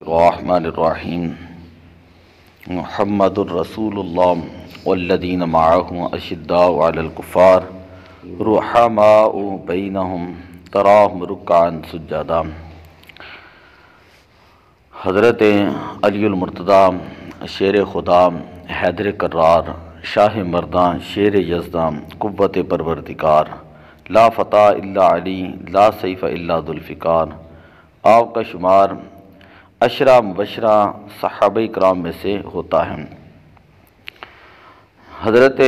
الرحمن الرحیم محمد الرسول اللہ والذین معه اشداء علی الکفار رحماء بینہم تراہم رکعا سجدا۔ حضرت علی المرتضی شیر خدا، حیدر کرار، شاہ مردان، شیر یزداں، قوت پروردگار، لا فتح الا علی، لا سیف الا ذوالفقار، آپ کا شمار عشرہ مبشرہ صحابہ کرام میں سے ہوتا ہے۔ حضرت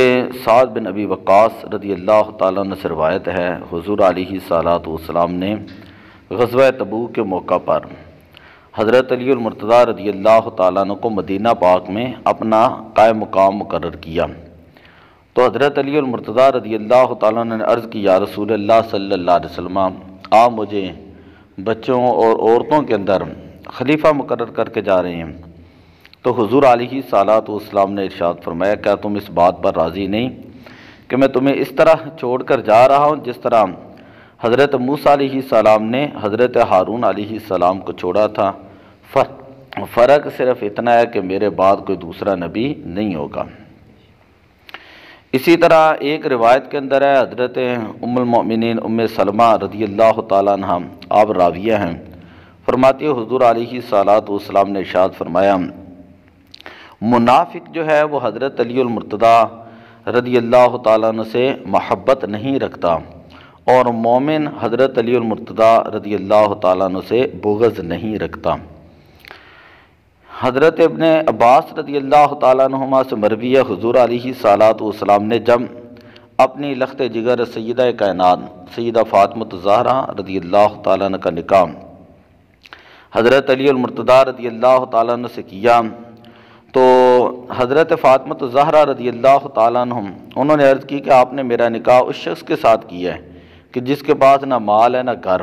سعد بن ابی وقاص رضی اللہ تعالیٰ عنہ سے روایت ہے، حضور علیہ الصلاۃ والسلام نے غزوہ تبوک کے موقع پر حضرت علی المرتضی رضی اللہ تعالیٰ عنہ کو مدینہ پاک میں اپنا قائم مقام مقرر کیا، تو حضرت علی المرتضی رضی اللہ تعالیٰ عنہ نے عرض کی، یا رسول اللہ صلی اللہ علیہ وسلم، آپ مجھے بچوں اور عورتوں کے اندر خلیفہ مقرر کر کے جا رہے ہیں؟ تو حضور علیہ الصلاۃ والسلام نے ارشاد فرمایا، کیا تم اس بات پر راضی نہیں کہ میں تمہیں اس طرح چھوڑ کر جا رہا ہوں جس طرح حضرت موسیٰ علیہ السلام نے حضرت ہارون علیہ السلام کو چھوڑا تھا؟ فرق صرف اتنا ہے کہ میرے بعد کوئی دوسرا نبی نہیں ہوگا۔ اسی طرح ایک روایت کے اندر ہے، حضرت ام المؤمنین ام سلمہ رضی اللہ تعالیٰ عنہ آپ راویہ ہیں، فرماتی ہے حضور علیہ الصلاۃ والسلام نے ارشاد فرمایا، منافق جو ہے وہ حضرت علی المرتضی رضی اللہ تعالیٰ عنہ سے محبت نہیں رکھتا، اور مومن حضرت علی المرتضی رضی اللہ تعالیٰ عنہ سے بغض نہیں رکھتا۔ حضرت ابن عباس رضی اللہ تعالیٰ عنہما سے مروی ہے، حضور علیہ الصلاۃ والسلام نے جب اپنی لخت جگر سیدہ کائنات سیدہ فاطمہ الزہرا رضی اللہ تعالیٰ عنہ کا نکاح حضرت علی المرتضی رضی اللہ تعالیٰ عنہ سے کیا، تو حضرت فاطمہ الزہرا رضی اللہ تعالیٰ عنہ انہوں نے عرض کی کہ آپ نے میرا نکاح اس شخص کے ساتھ کیا ہے کہ جس کے پاس نہ مال ہے نہ گھر،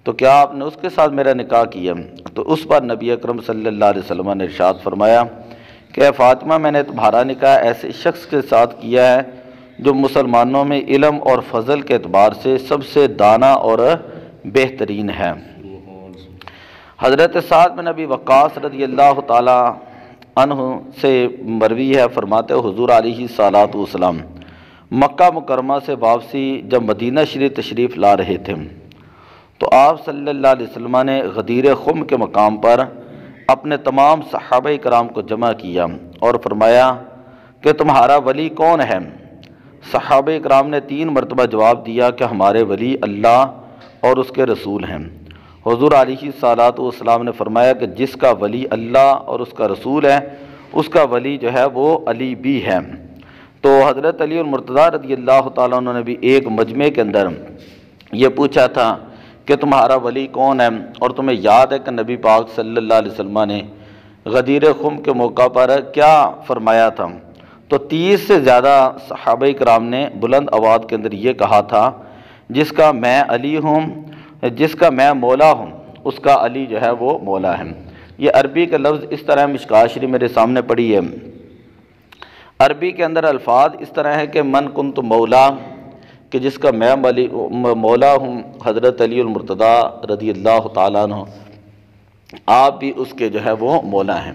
تو کیا آپ نے اس کے ساتھ میرا نکاح کیا؟ تو اس پر نبی اکرم صلی اللہ علیہ وسلم نے ارشاد فرمایا کہ اے فاطمہ، میں نے تمہارا نکاح ایسے شخص کے ساتھ کیا ہے جو مسلمانوں میں علم اور فضل کے اعتبار سے سب سے دانا اور بہترین ہے۔ حضرت سعد بن ابی وقاص رضی اللہ تعالی عنہ سے مروی ہے، فرماتے حضور علیہ الصلاۃ والسلام مکہ مکرمہ سے واپسی جب مدینہ شریف تشریف لا رہے تھے تو آپ صلی اللہ علیہ وسلم نے غدیر خم کے مقام پر اپنے تمام صحابہ کرام کو جمع کیا اور فرمایا کہ تمہارا ولی کون ہے؟ صحابہ کرام نے 3 مرتبہ جواب دیا کہ ہمارے ولی اللہ اور اس کے رسول ہیں۔ حضور علیہ الصلاۃ والسلام نے فرمایا کہ جس کا ولی اللہ اور اس کا رسول ہے، اس کا ولی جو ہے وہ علی بھی ہے۔ تو حضرت علی المرتضی رضی اللہ تعالیٰ عنہ نے بھی ایک مجمع کے اندر یہ پوچھا تھا کہ تمہارا ولی کون ہے، اور تمہیں یاد ہے کہ نبی پاک صلی اللہ علیہ وسلم نے غدیر خم کے موقع پر کیا فرمایا تھا؟ تو 30 سے زیادہ صحابہ کرام نے بلند آواز کے اندر یہ کہا تھا، جس کا میں علی ہوں، جس کا میں مولا ہوں، اس کا علی جو ہے وہ مولا ہے۔ یہ عربی کا لفظ اس طرح مشکوٰۃ شریف میرے سامنے پڑھی ہے، عربی کے اندر الفاظ اس طرح ہے کہ من کنت مولا، کہ جس کا میں مولا ہوں حضرت علی المرتضی رضی اللہ تعالیٰ عنہ، آپ بھی اس کے جو ہے وہ مولا ہیں۔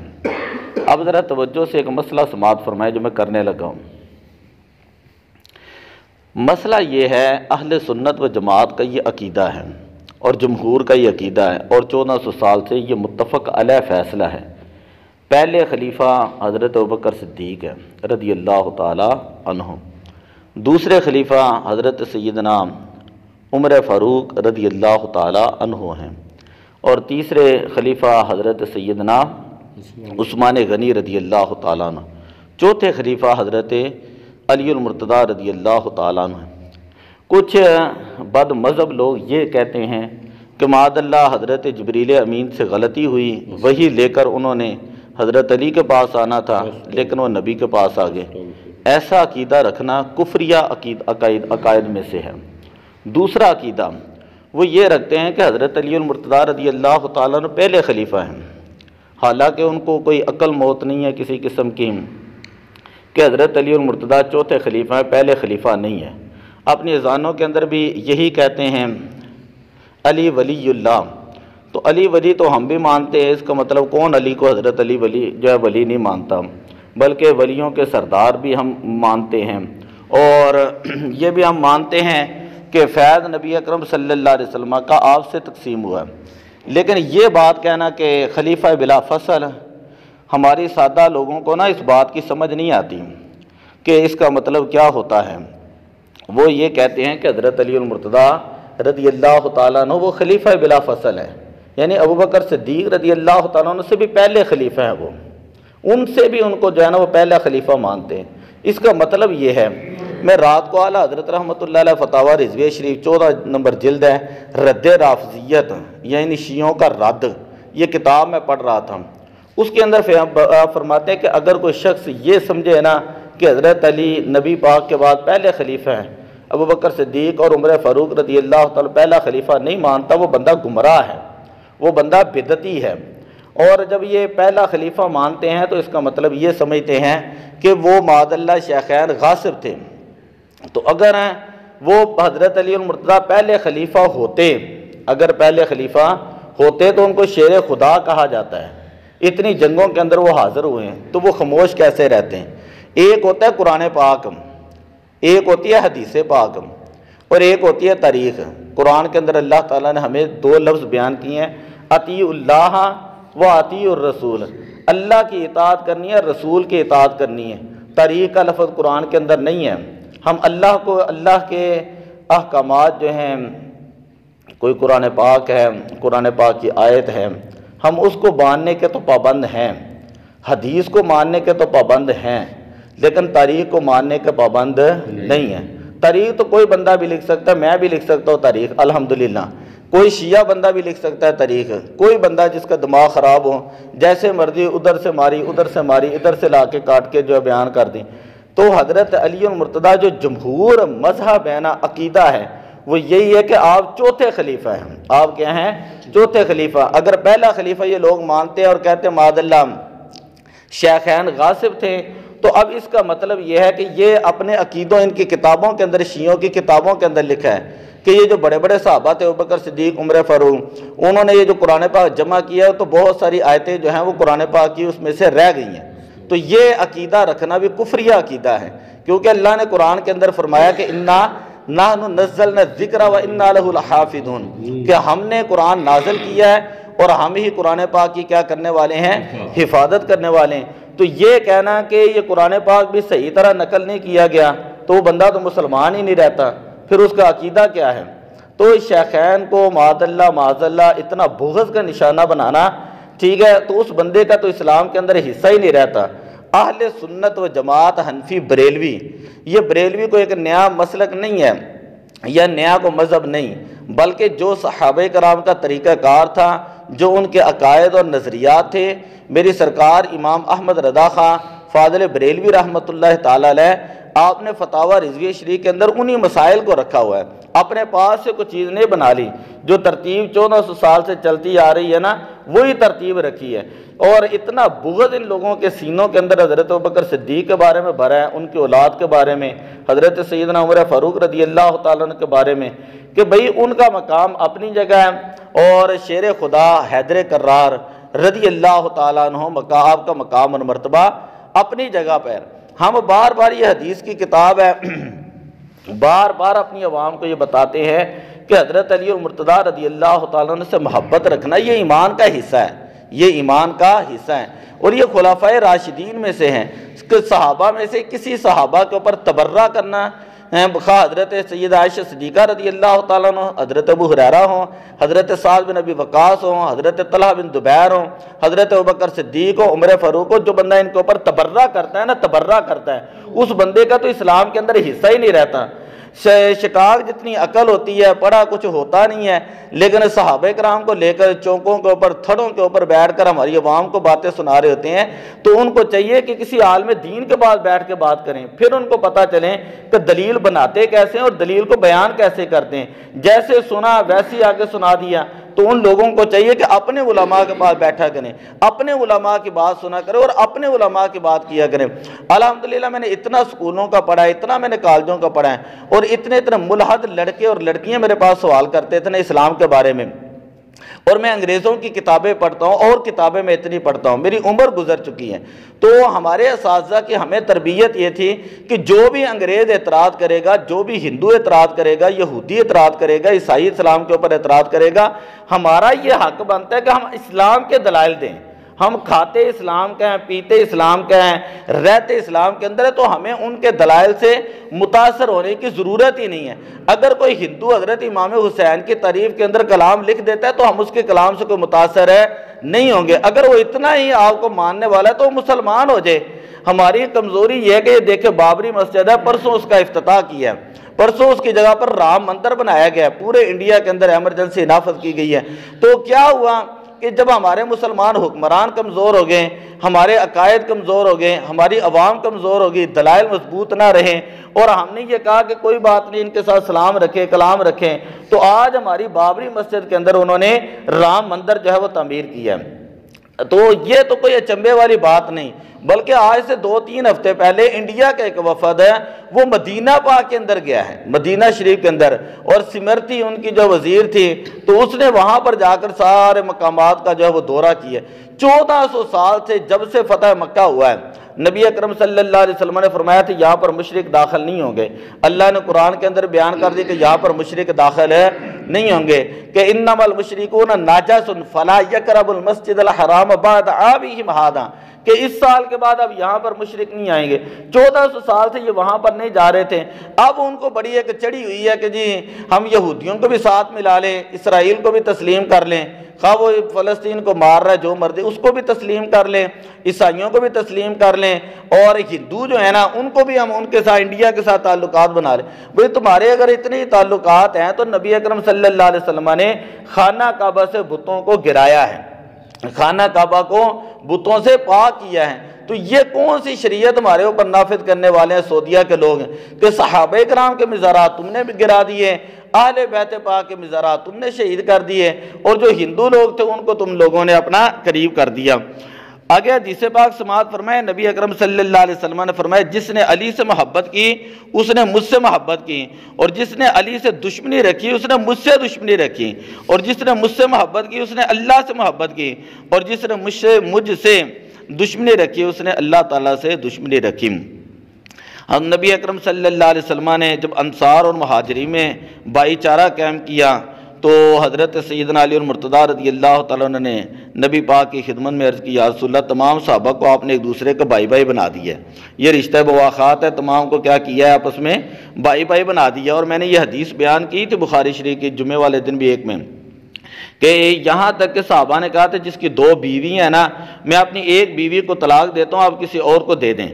اب ذرا توجہ سے ایک مسئلہ سماعت فرمائے جو میں کرنے لگا ہوں۔ مسئلہ یہ ہے، اہل سنت و جماعت کا یہ عقیدہ ہے اور جمہور کا یہ عقیدہ ہے، اور 1400 سال سے یہ متفق علیہ فیصلہ ہے، پہلے خلیفہ حضرت ابوبکر صدیق ہے رضی اللہ تعالیٰ عنہ، دوسرے خلیفہ حضرت سیدنا عمر فاروق رضی اللہ تعالیٰ عنہ ہیں، اور تیسرے خلیفہ حضرت سیدنا عثمان غنی رضی اللہ تعالیٰ عنہ، چوتھے خلیفہ حضرت علی المرتضی رضی اللہ تعالیٰ عنہ ہیں۔ کچھ بد مذہب لوگ یہ کہتے ہیں کہ معاذ اللہ حضرت جبریل امین سے غلطی ہوئی، وہی لے کر انہوں نے حضرت علی کے پاس آنا تھا لیکن وہ نبی کے پاس آ گئے۔ ایسا عقیدہ رکھنا کفریہ عقائد میں سے ہے۔ دوسرا عقیدہ وہ یہ رکھتے ہیں کہ حضرت علی المرتضی رضی اللہ تعالیٰ عنہ پہلے خلیفہ ہیں، حالانکہ ان کو کوئی عقل موت نہیں ہے کسی قسم کی کہ حضرت علی المرتضی چوتھے خلیفہ ہیں، پہلے خلیفہ نہیں ہے۔ اپنی اذانوں کے اندر بھی یہی کہتے ہیں علی ولی اللہ، تو علی ولی تو ہم بھی مانتے ہیں، اس کا مطلب کون علی کو حضرت علی ولی جو ہے ولی نہیں مانتا، بلکہ ولیوں کے سردار بھی ہم مانتے ہیں، اور یہ بھی ہم مانتے ہیں کہ فیض نبی اکرم صلی اللہ علیہ وسلم کا آپ سے تقسیم ہوا ہے۔ لیکن یہ بات کہنا کہ خلیفہ بلا فصل، ہماری سادہ لوگوں کو نا اس بات کی سمجھ نہیں آتی کہ اس کا مطلب کیا ہوتا ہے۔ وہ یہ کہتے ہیں کہ حضرت علی المرتضیٰ رضی اللہ تعالیٰ عنہ وہ خلیفہ بلا فصل ہے، یعنی ابوبکر صدیق رضی اللہ تعالیٰ عنہ سے بھی پہلے خلیفہ ہیں، وہ ان سے بھی ان کو جو ہے نا وہ پہلا خلیفہ مانتے ہیں۔ اس کا مطلب یہ ہے، میں رات کو اعلیٰ حضرت رحمۃ اللہ علیہ فتاویٰ رضویہ شریف 14 نمبر جلد ہے، رد رافضیت یعنی شیعوں کا رد، یہ کتاب میں پڑھ رہا تھا، اس کے اندر فرماتے ہیں کہ اگر کوئی شخص یہ سمجھے نا کہ حضرت علی نبی پاک کے بعد پہلے خلیفہ ہیں، ابوبکر صدیق اور عمر فاروق رضی اللہ تعالیٰ پہلا خلیفہ نہیں مانتا، وہ بندہ گمراہ ہے، وہ بندہ بدعتی ہے۔ اور جب یہ پہلا خلیفہ مانتے ہیں تو اس کا مطلب یہ سمجھتے ہیں کہ وہ معاذ اللہ شیخین غاصب تھے، تو اگر وہ حضرت علی المرتضیٰ پہلے خلیفہ ہوتے، اگر پہلے خلیفہ ہوتے تو ان کو شیر خدا کہا جاتا ہے، اتنی جنگوں کے اندر وہ حاضر ہوئے ہیں تو وہ خاموش کیسے رہتے ہیں؟ ایک ہوتا ہے قرآن پاک، ایک ہوتی ہے حدیث پاک، اور ایک ہوتی ہے تاریخ۔ قرآن کے اندر اللہ تعالیٰ نے ہمیں 2 لفظ بیان کیے ہیں، اطیعوا اللہ و اطیعوا الرسول، اللہ کی اطاعت کرنی ہے، رسول کی اطاعت کرنی ہے۔ تاریخ کا لفظ قرآن کے اندر نہیں ہے۔ ہم اللہ کو، اللہ کے احکامات جو ہیں، کوئی قرآن پاک ہے، قرآن پاک کی آیت ہے، ہم اس کو ماننے کے تو پابند ہیں، حدیث کو ماننے کے تو پابند ہیں، لیکن تاریخ کو ماننے کے پابند نہیں ہیں۔ تاریخ تو کوئی بندہ بھی لکھ سکتا ہے، میں بھی لکھ سکتا ہوں تاریخ الحمدللہ، کوئی شیعہ بندہ بھی لکھ سکتا ہے تاریخ، کوئی بندہ جس کا دماغ خراب ہو جیسے مرضی ادھر سے ماری ادھر سے ماری ادھر سے لا کے کاٹ کے جو بیان کر دیں۔ تو حضرت علی المرتضیٰ جو جمہور مذہب ہے نا، عقیدہ ہے، وہ یہی ہے کہ آپ چوتھے خلیفہ ہیں۔ آپ کیا ہیں؟ چوتھے خلیفہ۔ اگر پہلا خلیفہ یہ لوگ مانتے ہیں اور کہتے ہیں معاذ اللہ شیخین غاصب تھے، تو اب اس کا مطلب یہ ہے کہ یہ اپنے عقیدوں، ان کی کتابوں کے اندر، شیعوں کی کتابوں کے اندر لکھا ہے کہ یہ جو بڑے بڑے صحابہ تھے، ابوبکر صدیق، عمر فاروق، انہوں نے یہ جو قرآن پاک جمع کیا ہے تو بہت ساری آیتیں جو ہیں وہ قرآن پاک کی اس میں سے رہ گئی ہیں۔ تو یہ عقیدہ رکھنا بھی کفریہ عقیدہ ہے، کیونکہ اللہ نے قرآن کے اندر فرمایا کہ انا نحن نزلنا الذکر و انا لہ لحافظون، کہ ہم نے قرآن نازل کیا ہے اور ہم ہی قرآن پاک کی کیا کرنے والے ہیں؟ حفاظت کرنے والے ہیں۔ تو یہ کہنا کہ یہ قرآن پاک بھی صحیح طرح نقل نہیں کیا گیا تو وہ بندہ تو مسلمان ہی نہیں رہتا، پھر اس کا عقیدہ کیا ہے؟ تو شیخین کو معاذ اللہ اتنا بغض کا نشانہ بنانا، ٹھیک ہے، تو اس بندے کا تو اسلام کے اندر حصہ ہی نہیں رہتا۔ اہل سنت و جماعت حنفی بریلوی، یہ بریلوی کو ایک نیا مسلک نہیں ہے یا نیا کو مذہب نہیں، بلکہ جو صحابہ کرام کا طریقہ کار تھا، جو ان کے عقائد اور نظریات تھے، میری سرکار امام احمد رضا خان فاضل بریلوی رحمۃ اللہ تعالی علیہ، آپ نے فتاویٰ رضویہ شریف کے اندر انہی مسائل کو رکھا ہوا ہے، اپنے پاس سے کوئی چیز نہیں بنا لی، جو ترتیب 1400 سال سے چلتی آ رہی ہے نا، وہی ترتیب رکھی ہے۔ اور اتنا بغض ان لوگوں کے سینوں کے اندر حضرت ابوبکر صدیق کے بارے میں بھرا ہے، ان کی اولاد کے بارے میں، حضرت سیدنا عمر فاروق رضی اللہ تعالیٰ عنہ کے بارے میں، کہ بھئی ان کا مقام اپنی جگہ ہے، اور شیر خدا حیدر کرار رضی اللہ تعالیٰ عنہ آپ کا مقام اور مرتبہ اپنی جگہ پر۔ ہم بار بار یہ حدیث کی کتاب ہے، بار بار اپنی عوام کو یہ بتاتے ہیں کہ حضرت علی المرتضیٰ رضی اللہ تعالیٰ عنہ سے محبت رکھنا یہ ایمان کا حصہ ہے، یہ ایمان کا حصہ ہے، اور یہ خلفائے راشدین میں سے ہیں۔ صحابہ میں سے کسی صحابہ کے اوپر تبرہ کرنا، خواہ حضرت سید عائشہ صدیقہ رضی اللہ تعالیٰ عنہ، حضرت ابو ہریرہ ہوں، حضرت سعد بن ابی وقاص ہوں، حضرت طلحہ بن زبیر ہوں، حضرت ابوبکر صدیق ہوں، عمر فاروق ہوں، جو بندہ ان کے اوپر تبرہ کرتا ہے نا، تبرہ کرتا ہے، اس بندے کا تو اسلام کے اندر حصہ ہی نہیں رہتا۔ شکاک جتنی عقل ہوتی ہے، پڑھا کچھ ہوتا نہیں ہے، لیکن صحابہ کرام کو لے کر چوکوں کے اوپر، تھڑوں کے اوپر بیٹھ کر ہماری عوام کو باتیں سنا رہے ہوتے ہیں، تو ان کو چاہیے کہ کسی عالم دین کے پاس بیٹھ کے بات کریں، پھر ان کو پتہ چلیں کہ دلیل بناتے کیسے ہیں اور دلیل کو بیان کیسے کرتے ہیں۔ جیسے سنا ویسے آگے سنا دیا، تو ان لوگوں کو چاہیے کہ اپنے علماء کے پاس بیٹھا کریں، اپنے علماء کی بات سنا کریں اور اپنے علماء کی بات کیا کریں۔ الحمدللہ میں نے اتنا سکولوں کا پڑھا ہے، اتنا میں نے کالجوں کا پڑھا ہے، اور اتنے ملحد لڑکے اور لڑکیاں میرے پاس سوال کرتے تھے نا اسلام کے بارے میں، اور میں انگریزوں کی کتابیں پڑھتا ہوں اور کتابیں میں اتنی پڑھتا ہوں، میری عمر گزر چکی ہے۔ تو ہمارے اساتذہ کی ہمیں تربیت یہ تھی کہ جو بھی انگریز اعتراض کرے گا، جو بھی ہندو اعتراض کرے گا، یہودی اعتراض کرے گا، عیسائی اسلام کے اوپر اعتراض کرے گا، ہمارا یہ حق بنتا ہے کہ ہم اسلام کے دلائل دیں۔ ہم کھاتے اسلام کے ہیں، پیتے اسلام کے ہیں، رہتے اسلام کے اندر ہے، تو ہمیں ان کے دلائل سے متاثر ہونے کی ضرورت ہی نہیں ہے۔ اگر کوئی ہندو حضرت امام حسین کی تعریف کے اندر کلام لکھ دیتا ہے تو ہم اس کے کلام سے کوئی متاثر نہیں ہوں گے۔ اگر وہ اتنا ہی آپ کو ماننے والا ہے تو وہ مسلمان ہو جائے۔ ہماری کمزوری یہ ہے کہ یہ دیکھیں بابری مسجد ہے، پرسوں اس کا افتتاح کیا ہے، پرسوں اس کی جگہ پر رام مندر بنایا گیا ہے، پورے انڈیا کے اندر ایمرجنسی نافذ کی گئی ہے۔ تو کیا ہوا کہ جب ہمارے مسلمان حکمران کمزور ہو گئے، ہمارے عقائد کمزور ہو گئے، ہماری عوام کمزور ہو گئی، دلائل مضبوط نہ رہے، اور ہم نے یہ کہا کہ کوئی بات نہیں، ان کے ساتھ سلام رکھیں، کلام رکھیں، تو آج ہماری بابری مسجد کے اندر انہوں نے رام مندر جو ہے وہ تعمیر کیا ہے۔ تو یہ تو کوئی اچنبے والی بات نہیں، بلکہ آج سے 2-3 ہفتے پہلے انڈیا کا ایک وفد ہے، وہ مدینہ پاک کے اندر گیا ہے، مدینہ شریف کے اندر، اور سمرتی ان کی جو وزیر تھی، تو اس نے وہاں پر جا کر سارے مقامات کا جو ہے وہ دورہ کیا۔ 1400 سال سے جب سے فتح مکہ ہوا ہے، نبی اکرم صلی اللہ علیہ وسلم نے فرمایا تھا یہاں پر مشرک داخل نہیں ہوں گے۔ اللہ نے قرآن کے اندر بیان کر دی کہ یہاں پر مشرک داخل نہیں ہوں گے، کہ انما المشرکون نجس فلا یقربوا المسجد الحرام بعد عامهم ھذا، کہ اس سال کے بعد اب یہاں پر مشرک نہیں آئیں گے۔ 1400 سال سے یہ وہاں پر نہیں جا رہے تھے، اب ان کو بڑی ایک چڑھی ہوئی ہے کہ جی ہم یہودیوں کو بھی ساتھ ملا لیں، اسرائیل کو بھی تسلیم کر لیں، خواہ وہ فلسطین کو مار رہا ہے جو مرضی اس کو بھی تسلیم کر لیں، عیسائیوں کو بھی تسلیم کر لیں، اور ہندو جو ہے نا ان کو بھی ہم ان کے ساتھ انڈیا کے ساتھ تعلقات بنا لیں۔ بھئی تمہارے اگر اتنے تعلقات ہیں تو نبی اکرم صلی اللہ علیہ وسلم نے خانہ کعبہ سے بتوں کو گرایا ہے، خانہ کعبہ کو بتوں سے پاک کیا ہے۔ تو یہ کون سی شریعت ہمارے اوپر نافذ کرنے والے ہیں سعودیہ کے لوگ ہیں کہ صحابہ کرام کے مزارات تم نے بھی گرا دیے، اہل بیت پاک کے مزارات تم نے شہید کر دیے، اور جو ہندو لوگ تھے ان کو تم لوگوں نے اپنا قریب کر دیا۔ آگے حدیث پاک سماعت فرمائے، نبی اکرم صلی اللہ علیہ وسلم نے فرمایا جس نے علی سے محبت کی اس نے مجھ سے محبت کی، اور جس نے علی سے دشمنی رکھی اس نے مجھ سے دشمنی رکھی، اور جس نے مجھ سے محبت کی اس نے اللہ سے محبت کی، اور جس نے مجھ سے دشمنی رکھی اس نے اللہ تعالیٰ سے دشمنی رکھی۔ ہم نبی اکرم صلی اللہ علیہ وسلم نے جب انصار اور مہاجرین میں بھائی چارہ قائم کیا تو حضرت سیدنا علی المرتضیٰ رضی اللہ تعالیٰ عنہ نے نبی پاک کی خدمت میں عرض کی یا رسول اللہ تمام صحابہ کو آپ نے ایک دوسرے کا بھائی بھائی بنا دیا ہے، یہ رشتہ مواخات ہے، تمام کو کیا کیا ہے آپس میں بھائی بھائی بنا دیا۔ اور میں نے یہ حدیث بیان کی تھی بخاری شریف کی جمعے والے دن بھی ایک میں، کہ یہاں تک کہ صحابہ نے کہا تھا جس کی 2 بیوی ہیں نا میں اپنی ایک بیوی کو طلاق دیتا ہوں آپ کسی اور کو دے دیں۔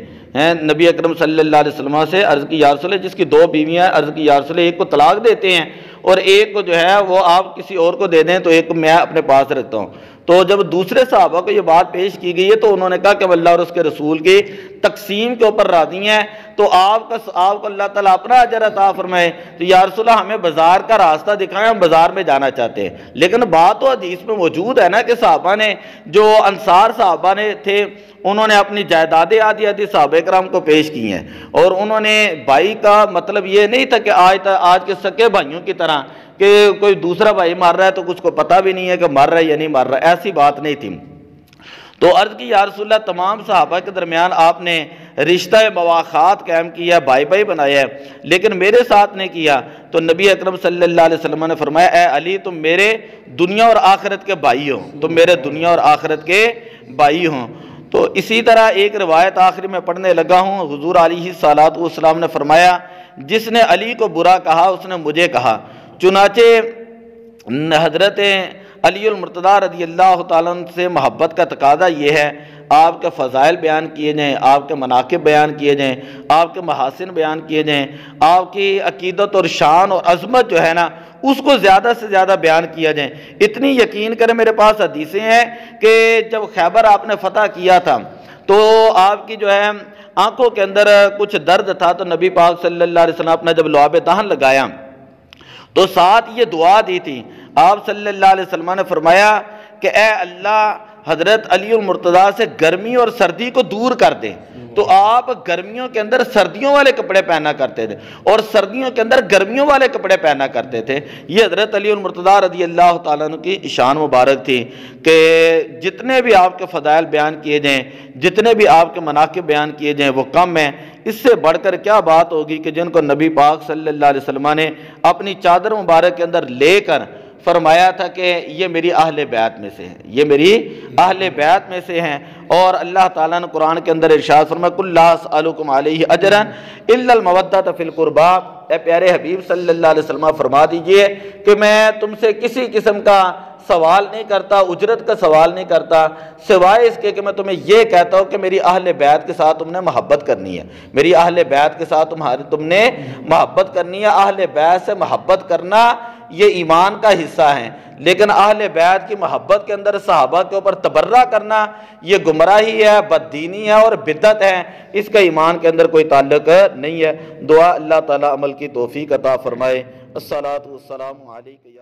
نبی اکرم صلی اللہ علیہ وسلم سے عرض کی یا رسول اللہ جس کی 2 بیویاں ہیں، عرض کی یا رسول اللہ ایک کو طلاق دیتے ہیں اور ایک کو جو ہے وہ آپ کسی اور کو دے دیں تو ایک کو میں اپنے پاس رکھتا ہوں۔ تو جب دوسرے صحابہ کو یہ بات پیش کی گئی ہے تو انہوں نے کہا کہ اللہ اور اس کے رسول کی تقسیم کے اوپر راضی ہیں، تو آپ کو اللہ تعالیٰ اپنا اجر عطا فرمائے۔ تو یا رسول اللہ ہمیں بازار کا راستہ دکھائیں، ہم بازار میں جانا چاہتے ہیں۔ لیکن بات تو حدیث میں موجود ہے نا کہ صحابہ نے جو انصار صحابہ نے تھے انہوں نے اپنی جائیدادیں آدھی آدھی صحابہ کرام کو پیش کی ہیں، اور انہوں نے بھائی کا مطلب یہ نہیں تھا کہ آج کے سکے بھائیوں کی طرح کہ کوئی دوسرا بھائی مر رہا ہے تو کچھ کو پتہ بھی نہیں ہے کہ مر رہا ہے یا نہیں مر رہا ہے، ایسی بات نہیں تھی۔ تو عرض کی یا رسول اللہ تمام صحابہ کے درمیان آپ نے رشتہ مواخات قائم کیا، بھائی بھائی بنایا ہے، لیکن میرے ساتھ نہیں کیا۔ تو نبی اکرم صلی اللہ علیہ وسلم نے فرمایا اے علی تم میرے دنیا اور آخرت کے بھائی ہو، تم میرے دنیا اور آخرت کے بھائی ہوں۔ تو اسی طرح ایک روایت آخری میں پڑھنے لگا ہوں، حضور علیہ الصلوۃ والسلام نے فرمایا جس نے علی کو برا کہا اس نے مجھے کہا۔ چنانچہ حضرت علی المرتضیٰ رضی اللہ تعالیٰ عنہ سے محبت کا تقاضا یہ ہے آپ کے فضائل بیان کیے جائیں، آپ کے مناقب بیان کیے جائیں، آپ کے محاسن بیان کیے جائیں، آپ کی عقیدت اور شان اور عظمت جو ہے نا اس کو زیادہ سے زیادہ بیان کیا جائیں۔ اتنی یقین کریں میرے پاس حدیثیں ہیں کہ جب خیبر آپ نے فتح کیا تھا تو آپ کی جو ہے آنکھوں کے اندر کچھ درد تھا، تو نبی پاک صلی اللہ علیہ وسلم اپنا جب لعاب دہن لگایا تو ساتھ یہ دعا دی تھی، آپ صلی اللہ علیہ وسلم نے فرمایا کہ اے اللہ حضرت علی المرتضیٰ سے گرمی اور سردی کو دور کر دیں تو آپ گرمیوں کے اندر سردیوں والے کپڑے پہنا کرتے تھے اور سردیوں کے اندر گرمیوں والے کپڑے پہنا کرتے تھے۔ یہ حضرت علی المرتضیٰ رضی اللہ تعالیٰ عنہ کی شان مبارک تھی کہ جتنے بھی آپ کے فضائل بیان کیے جائیں، جتنے بھی آپ کے مناقب بیان کیے جائیں وہ کم ہیں۔ اس سے بڑھ کر کیا بات ہوگی کہ جن کو نبی پاک صلی اللہ علیہ وسلم نے اپنی چادر مبارک کے اندر لے کر فرمایا تھا کہ یہ میری اہل بیت میں سے ہیں، یہ میری اہل بیت میں سے ہیں، اور اللہ تعالیٰ نے قرآن کے اندر ارشاد فرمایا قُلْ لَا أَسْأَلُكُمْ عَلَيْهِ أَجْرًا إِلَّا الْمَوَدَّةَ فِي الْقُرْبَى، اے پیارے حبیب صلی اللہ علیہ وسلم فرما دیجئے کہ میں تم سے کسی قسم کا سوال نہیں کرتا، اجرت کا سوال نہیں کرتا، سوائے اس کے کہ میں تمہیں یہ کہتا ہوں کہ میری اہل بیت کے ساتھ تم نے محبت کرنی ہے، میری اہل بیت کے ساتھ تم نے محبت کرنی ہے۔ اہل بیت سے محبت کرنا یہ ایمان کا حصہ ہے، لیکن اہل بیت کی محبت کے اندر صحابہ کے اوپر تبرہ کرنا یہ گمراہی ہے، بددینی ہے اور بدعت ہے، اس کا ایمان کے اندر کوئی تعلق نہیں ہے۔ دعا اللہ تعالیٰ عمل کی توفیق عطا فرمائے۔ الصلاۃ والسلام علیک یا